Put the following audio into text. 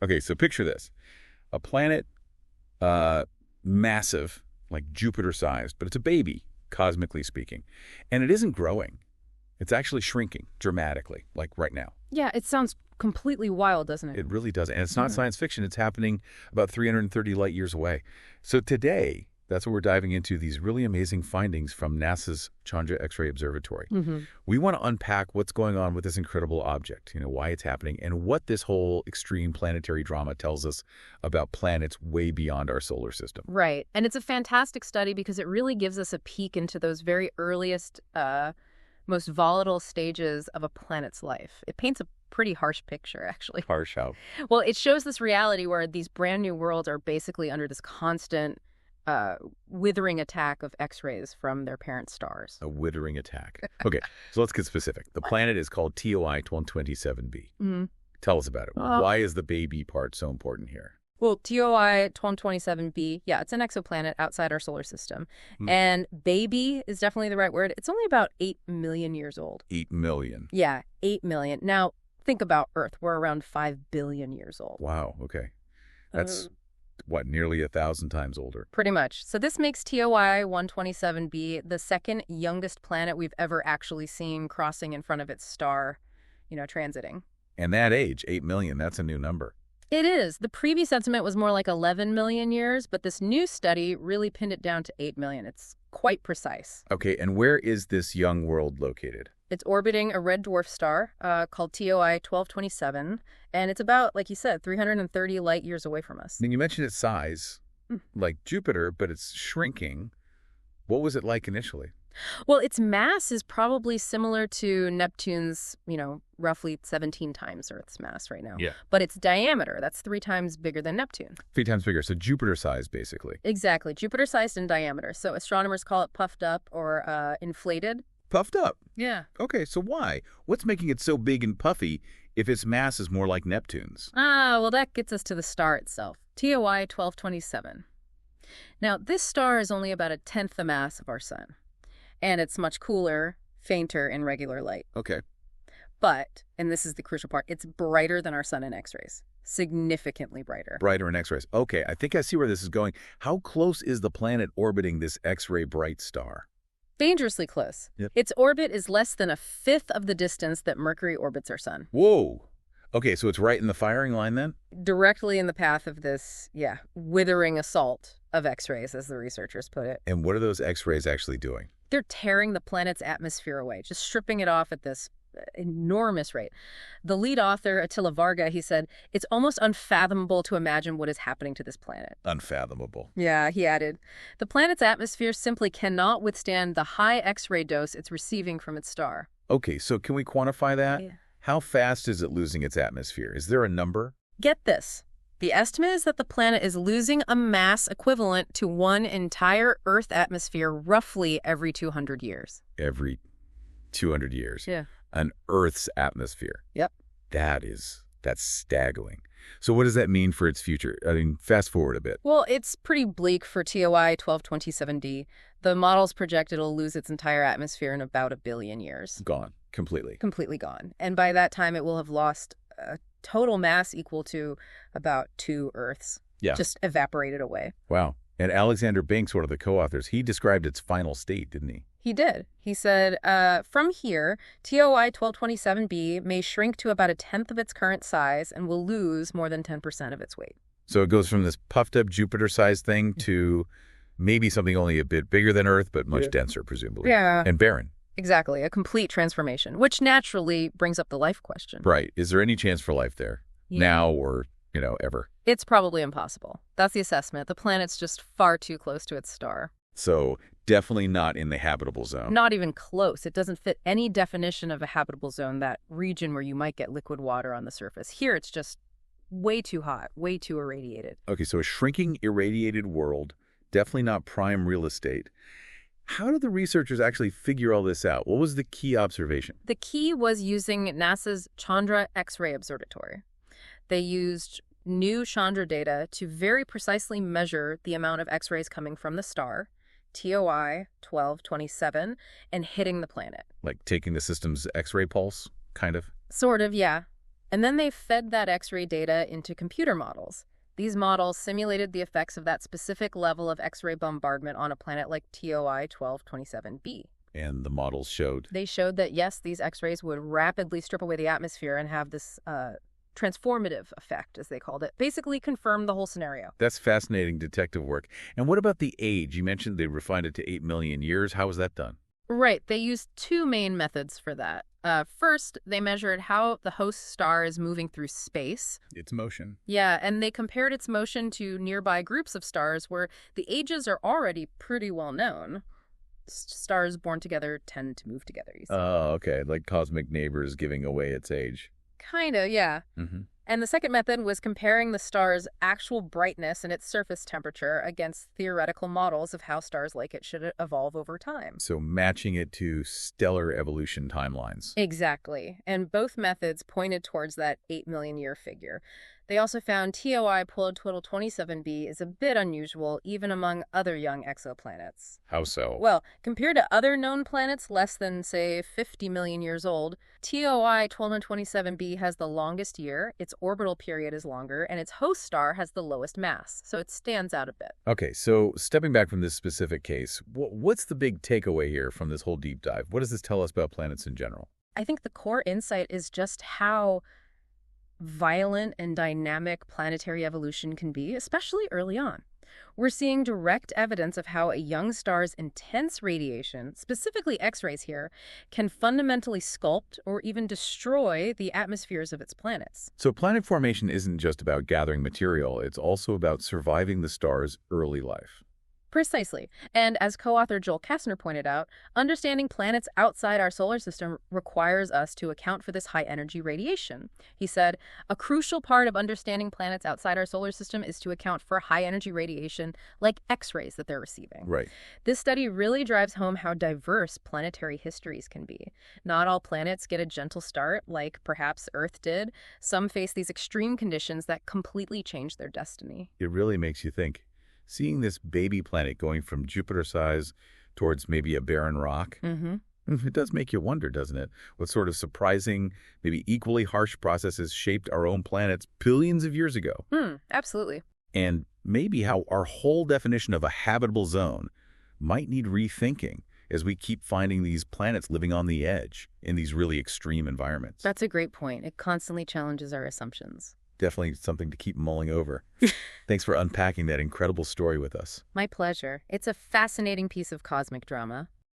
Okay, so picture this. A planet massive, like Jupiter-sized, but it's a baby, cosmically speaking. And it isn't growing. It's actually shrinking dramatically, like right now. Yeah, it sounds completely wild, doesn't it? It really does. And it's not science fiction. It's happening about 330 light years away. So today, that's what we're diving into, these really amazing findings from NASA's Chandra X-ray Observatory. We want to unpack what's going on with this incredible object, why it's happening, and what this whole extreme planetary drama tells us about planets way beyond our solar system. Right. And it's a fantastic study because it really gives us a peek into those very earliest, most volatile stages of a planet's life. It paints a pretty harsh picture, actually. Harsh how? Well, it shows this reality where these brand new worlds are basically under this constant withering attack of X-rays from their parent stars. A withering attack. Okay, so let's get specific. The planet is called TOI 1227b. Tell us about it. Why is the baby part so important here? Well, TOI 1227b, yeah, it's an exoplanet outside our solar system. And baby is definitely the right word. It's only about 8 million years old. 8 million. Yeah, 8 million. Now, think about Earth. We're around 5 billion years old. Wow, okay. That's, what, nearly 1,000 times older? Pretty much. So this makes TOI 127b the second youngest planet we've ever actually seen crossing in front of its star, transiting. And that age, 8 million, that's a new number. It is. The previous estimate was more like 11 million years, but this new study really pinned it down to 8 million. It's quite precise. Okay, and where is this young world located? It's orbiting a red dwarf star called TOI 1227, and it's about, like you said, 330 light years away from us. I mean, you mentioned its size, like Jupiter, but it's shrinking. What was it like initially? Well, its mass is probably similar to Neptune's, roughly 17 times Earth's mass right now. Yeah. But its diameter, that's 3 times bigger than Neptune. 3 times bigger, so Jupiter-sized, basically. Exactly. Jupiter-sized in diameter. So astronomers call it puffed up or inflated. Puffed up? Yeah. Okay, so why? What's making it so big and puffy if its mass is more like Neptune's? Well, that gets us to the star itself, TOI 1227. Now, this star is only about 1/10 the mass of our sun. And it's much cooler, fainter in regular light. Okay. But, and this is the crucial part, it's brighter than our sun in X-rays. Significantly brighter. Brighter in X-rays. Okay, I think I see where this is going. How close is the planet orbiting this X-ray bright star? Dangerously close. Yep. Its orbit is less than 1/5 of the distance that Mercury orbits our sun. Whoa. Okay, so it's right in the firing line then? Directly in the path of this, withering assault of X-rays, as the researchers put it. And what are those X-rays actually doing? They're tearing the planet's atmosphere away, just stripping it off at this enormous rate. The lead author, Attila Varga, he said, it's almost unfathomable to imagine what is happening to this planet. Unfathomable. Yeah, he added, the planet's atmosphere simply cannot withstand the high X-ray dose it's receiving from its star. Okay, so can we quantify that? Yeah. How fast is it losing its atmosphere? Is there a number? Get this. The estimate is that the planet is losing a mass equivalent to one entire Earth atmosphere roughly every 200 years. Every 200 years. Yeah. An Earth's atmosphere. Yep. That's staggering. So what does that mean for its future? I mean, fast forward a bit. Well, it's pretty bleak for TOI 1227d. The models project it'll lose its entire atmosphere in about 1 billion years. Gone. Completely. Completely gone. And by that time, it will have lost a total mass equal to about 2 Earths. Yeah. Just evaporated away. Wow. And Alexander Banks, one of the co-authors, he described its final state, didn't he? He did. He said, from here, TOI 1227b may shrink to about 1/10 of its current size and will lose more than 10% of its weight. So it goes from this puffed-up Jupiter-sized thing to maybe something only a bit bigger than Earth, but much denser, presumably. Yeah. And barren. Exactly. A complete transformation, which naturally brings up the life question. Right. Is there any chance for life there? Yeah. Now or, ever? It's probably impossible. That's the assessment. The planet's just far too close to its star. So definitely not in the habitable zone. Not even close. It doesn't fit any definition of a habitable zone, that region where you might get liquid water on the surface. Here, it's just way too hot, way too irradiated. Okay, so a shrinking, irradiated world, definitely not prime real estate. How did the researchers actually figure all this out? What was the key observation? The key was using NASA's Chandra X-ray Observatory. They used new Chandra data to very precisely measure the amount of X-rays coming from the star, TOI 1227, and hitting the planet. Like taking the system's X-ray pulse, kind of? Sort of, yeah. And then they fed that X-ray data into computer models. These models simulated the effects of that specific level of X-ray bombardment on a planet like TOI 1227b. And the models showed? They showed that, yes, these X-rays would rapidly strip away the atmosphere and have this transformative effect, as they called it. Basically confirm the whole scenario. That's fascinating detective work. And what about the age? You mentioned they refined it to 8 million years. How was that done? Right. They used two main methods for that. First, they measured how the host star is moving through space. Its motion. Yeah, and they compared its motion to nearby groups of stars where the ages are already pretty well known. Stars born together tend to move together, you see. Oh, okay. Like cosmic neighbors giving away its age. Kinda, yeah. Mm-hmm. And the second method was comparing the star's actual brightness and its surface temperature against theoretical models of how stars like it should evolve over time. So matching it to stellar evolution timelines. Exactly. And both methods pointed towards that 8 million year figure. They also found TOI 1227b is a bit unusual, even among other young exoplanets. How so? Well, compared to other known planets less than, say, 50 million years old, TOI 1227b has the longest year, its orbital period is longer, and its host star has the lowest mass, so it stands out a bit. Okay, so stepping back from this specific case, what's the big takeaway here from this whole deep dive? What does this tell us about planets in general? I think the core insight is just how violent and dynamic planetary evolution can be, especially early on. We're seeing direct evidence of how a young star's intense radiation, specifically X-rays here, can fundamentally sculpt or even destroy the atmospheres of its planets. So planet formation isn't just about gathering material, it's also about surviving the star's early life. Precisely. And as co-author Joel Kastner pointed out, understanding planets outside our solar system requires us to account for this high-energy radiation. He said, a crucial part of understanding planets outside our solar system is to account for high-energy radiation like X-rays that they're receiving. Right. This study really drives home how diverse planetary histories can be. Not all planets get a gentle start, like perhaps Earth did. Some face these extreme conditions that completely change their destiny. It really makes you think. Seeing this baby planet going from Jupiter size towards maybe a barren rock, it does make you wonder, doesn't it? What sort of surprising, maybe equally harsh processes shaped our own planets billions of years ago. Absolutely. And maybe how our whole definition of a habitable zone might need rethinking as we keep finding these planets living on the edge in these really extreme environments. That's a great point. It constantly challenges our assumptions. Definitely something to keep mulling over. Thanks for unpacking that incredible story with us. My pleasure. It's a fascinating piece of cosmic drama.